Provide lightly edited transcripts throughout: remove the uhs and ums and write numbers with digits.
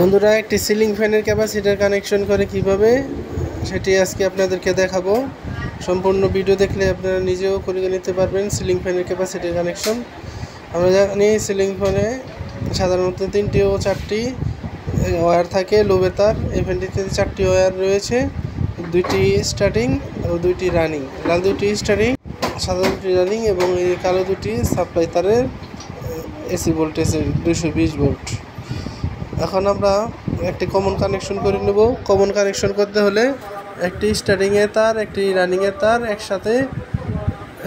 বন্ধুরা, একটি সিলিং ফ্যানের ক্যাপাসিটার কানেকশন করে কিভাবে সেটি আজকে আপনাদেরকে দেখাবো। সম্পূর্ণ ভিডিও দেখলে আপনারা নিজেও করে নিতে পারবেন সিলিং ফ্যানের ক্যাপাসিটার কানেকশন। আমরা জানি সিলিং ফ্যানে সাধারণত 3টি ও 4টি ওয়্যার থাকে, লোভে তার। এই ফ্যানটিতে 4টি ওয়্যার রয়েছে, 2টি স্টার্টিং ও 2টি রানিং। লাল 2টি স্টার্টিং, সাদা 2টি রানিং এবং এই কালো 2টি সাপ্লাই তারের এসি ভোল্টেজের 220 ভোল্ট। এখন আমরা একটি কমন কানেকশন করে নেব। কমন কানেকশন করতে হলে একটি স্টার্টিংয়ের তার, একটি রানিংয়ের তার একসাথে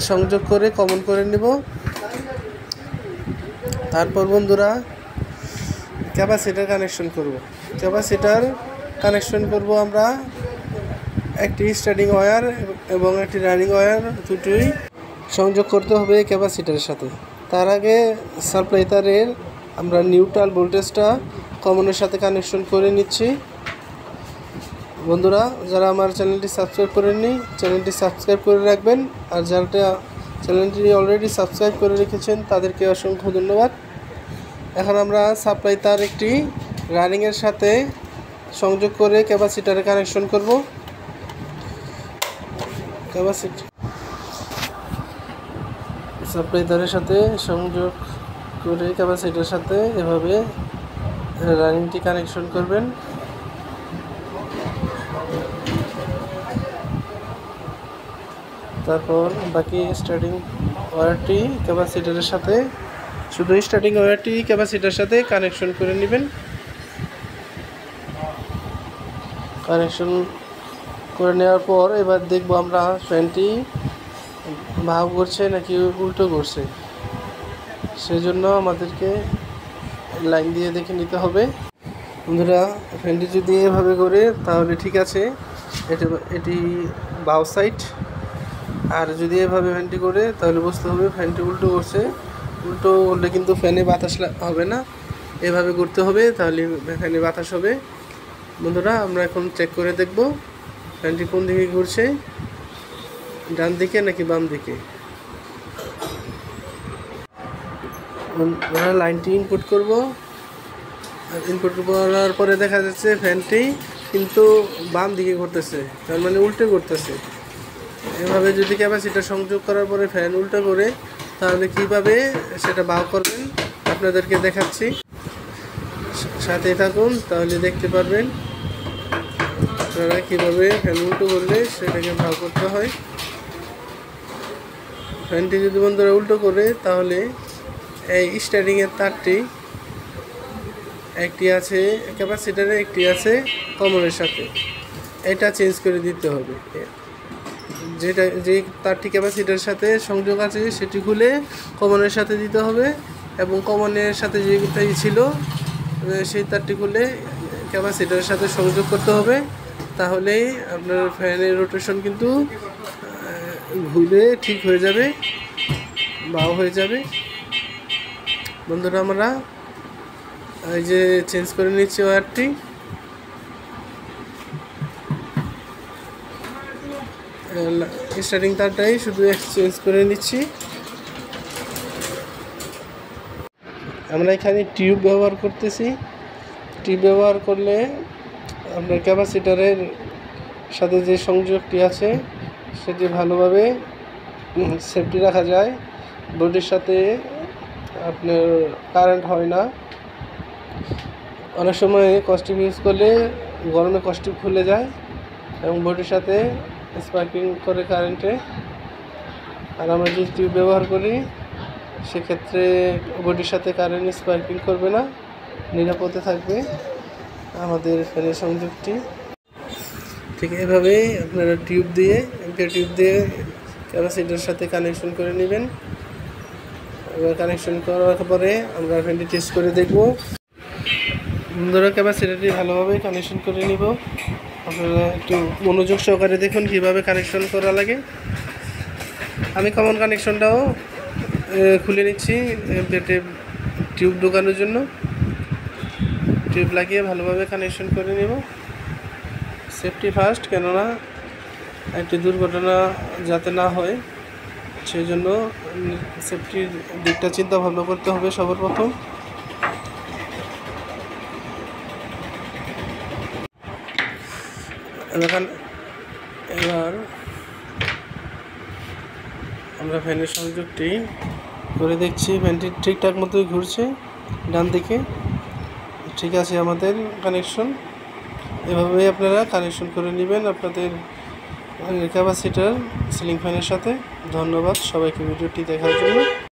সংযোগ করে কমন করে নেব। তারপর বন্ধুরা ক্যাপাসিটার কানেকশন করব। ক্যাপাসিটার কানেকশন করব আমরা একটি স্টার্টিং ওয়্যার এবং একটি রানিং ওয়্যার, দুটোই সংযোগ করতে হবে ক্যাপাসিটারের সাথে। তার আগে সাপ্লাই তারের আমরা নিউট্রাল ভোল্টেজটা কমনের সাথে কানেকশন করে নিচ্ছি। বন্ধুরা, যারা আমার চ্যানেলটি সাবস্ক্রাইব করেননি, চ্যানেলটি সাবস্ক্রাইব করে রাখবেন। আর যারা চ্যানেলটি অলরেডি সাবস্ক্রাইব করে রেখেছেন তাদেরকে অসংখ্য ধন্যবাদ। এখন আমরা সাপ্লাই তার একটি রানিংয়ের সাথে সংযোগ করে ক্যাপাসিটারে কানেকশন করব। সাপ্লাই তারের সাথে সংযোগ করে ক্যাপাসিটারের সাথে এভাবে রানিংটি কানেকশন করবেন। তারপর বাকি স্টার্টিং ওয়্যারটি ক্যাপাসিটারের সাথে, শুধু স্টার্টিং ওয়্যারটি ক্যাপাসিটারের সাথে কানেকশন করে নেবেন। কানেকশন করে নেওয়ার পর এবার দেখব আমরা ফ্যানটি ভাব করছে নাকি উল্টো করছে। সেজন্য আমাদেরকে লাইন দিয়ে দেখে নিতে হবে। বন্ধুরা, ফ্যানটি যদি এভাবে করে তাহলে ঠিক আছে, এটি বাউ সাইড। আর যদি এভাবে ফ্যানটি করে তাহলে বুঝতে হবে ফ্যানটি উল্টো করছে। উল্টো করলে কিন্তু ফ্যানে বাতাস হবে না, এভাবে করতে হবে, তাহলে ফ্যানে বাতাস হবে। বন্ধুরা, আমরা এখন চেক করে দেখব ফ্যানটি কোন দিকে ঘুরছে, ডান দিকে নাকি বাম দিকে। আমরা লাইনটি ইনপুট করব। ইনপুট করার পরে দেখা যাচ্ছে ফ্যানটি কিন্তু বাম দিকে ঘুরতেছে, তার মানে উল্টো করতেছে। এভাবে যদি ক্যাপাসিটার সংযোগ করার পরে ফ্যান উল্টো করে তাহলে কীভাবে সেটা বাউ করবেন আপনাদেরকে দেখাচ্ছি, সাথে থাকুন, তাহলে দেখতে পারবেন আপনারা কীভাবে ফ্যান উল্টো করলে সেটাকে বাউ করতে হয়। ফ্যানটি যদি বন্ধুরা উল্টো করে তাহলে এই স্টার্টিংয়ের তারটি একটি আছে ক্যাপাসিটারে, একটি আছে কমনের সাথে, এটা চেঞ্জ করে দিতে হবে। যে তারটি ক্যাপাসিটারের সাথে সংযোগ আছে সেটি খুলে কমনের সাথে দিতে হবে এবং কমনের সাথে যেটাই ছিল সেই তারটি খুলে ক্যাপাসিটারের সাথে সংযোগ করতে হবে। তাহলেই আপনার ফ্যানের রোটেশন কিন্তু ঘুরে ঠিক হয়ে যাবে, বাউ হয়ে যাবে। বন্ধুরা, আমরা এই যে চেঞ্জ করে নিচ্ছি ওয়্যারটি। স্টার্টিং তারটাই শুধু এক্সচেঞ্জ করে নিচ্ছি। আমরা এখানে টিউব ব্যবহার করতেছি। টিউব ব্যবহার করলে আপনার ক্যাপাসিটারের সাথে যে সংযোগটি আছে সেটি ভালোভাবে সেফটি রাখা যায়। বডির সাথে আপনার কারেন্ট হয় না। অনেক সময় কস্টিউম ইউজ করলে গরমে কস্টিউম খুলে যায় এবং বডির সাথে স্পার্কিং করে কারেন্টে। আর আমরা যদি টিউব ব্যবহার করি সেক্ষেত্রে বডির সাথে কারেন্ট স্পার্কিং করবে না, নিরাপদে থাকবে আমাদের ফ্যানের সংযোগটি। ঠিক এভাবেই আপনারা টিউব দিয়ে ক্যাপাসিটারের সাথে কানেকশন করে নেবেন। এবার কানেকশন করার পরে আমরা ফ্যানটি টেস্ট করে দেখব। বন্ধুরা, ক্যাপাসিটারটি ভালোভাবে কানেকশন করে নিব। আপনারা একটু মনোযোগ সহকারে দেখুন কীভাবে কানেকশন করা লাগে। আমি কমন কানেকশনটাও খুলে নিচ্ছি পেটে টিউব ঢোকানোর জন্য। টিউব লাগিয়ে ভালোভাবে কানেকশন করে নেব। সেফটি ফার্স্ট, কেননা একটি দুর্ঘটনা যাতে না হয় সেই জন্য সেফটির দিকটা চিন্তা ভাবনা করতে হবে সবার প্রথম। এবার আমরা ফ্যানের সংযোগটি করে দেখছি, ফ্যানটি ঠিকঠাক মতোই ঘুরছে ডান দিকে। ঠিক আছে আমাদের কানেকশন। এভাবেই আপনারা কানেকশন করে নেবেন আপনাদের ক্যাপাসিটার সিলিং ফ্যানের সাথে। ধন্যবাদ সবাইকে ভিডিওটি দেখার জন্য।